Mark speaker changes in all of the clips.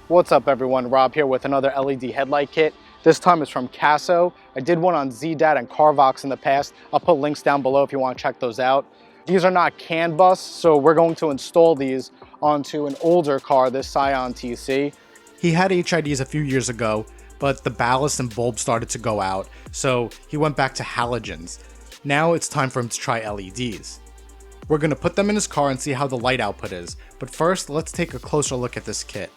Speaker 1: What's up everyone, Rob here with another LED headlight kit. This time it's from Kaso. I did one on ZDAT and Carvox in the past. I'll put links down below if you want to check those out. These are not CAN bus, so we're going to install these onto an older car, this Scion TC. He had HIDs a few years ago, but the ballast and bulb started to go out, so he went back to halogens. Now it's time for him to try LEDs. We're going to put them in his car and see how the light output is, but first let's take a closer look at this kit.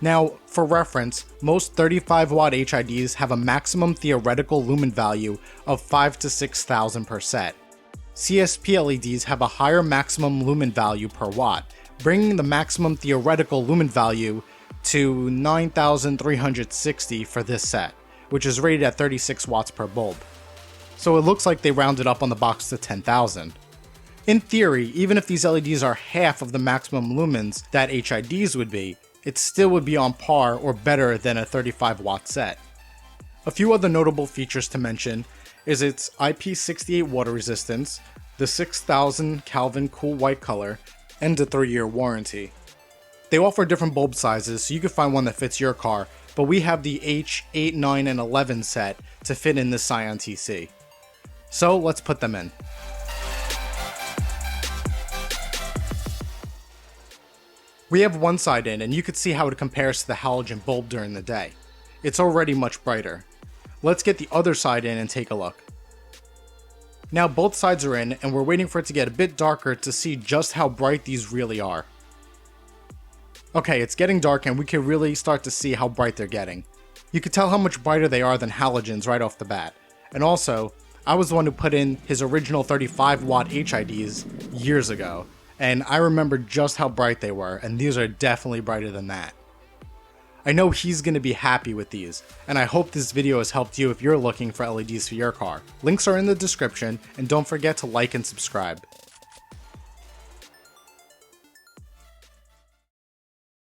Speaker 1: Now, for reference, most 35 watt HIDs have a maximum theoretical lumen value of 5 to 6,000 per set. CSP LEDs have a higher maximum lumen value per watt, bringing the maximum theoretical lumen value to 9,360 for this set, which is rated at 36 watts per bulb. So it looks like they rounded up on the box to 10,000. In theory, even if these LEDs are half of the maximum lumens that HIDs would be, it still would be on par or better than a 35 watt set. A few other notable features to mention is its IP68 water resistance, the 6000 Kelvin cool white color, and a 3-year warranty. They offer different bulb sizes, so you can find one that fits your car, but we have the H8, 9, and 11 set to fit in this Scion TC. So let's put them in. We have one side in, and you can see how it compares to the halogen bulb during the day. It's already much brighter. Let's get the other side in and take a look. Now both sides are in, and we're waiting for it to get a bit darker to see just how bright these really are. Okay, it's getting dark and we can really start to see how bright they're getting. You can tell how much brighter they are than halogens right off the bat. And also, I was the one who put in his original 35 watt HIDs years ago, and I remember just how bright they were, and these are definitely brighter than that. I know he's going to be happy with these, and I hope this video has helped you if you're looking for LEDs for your car. Links are in the description, and don't forget to like and subscribe.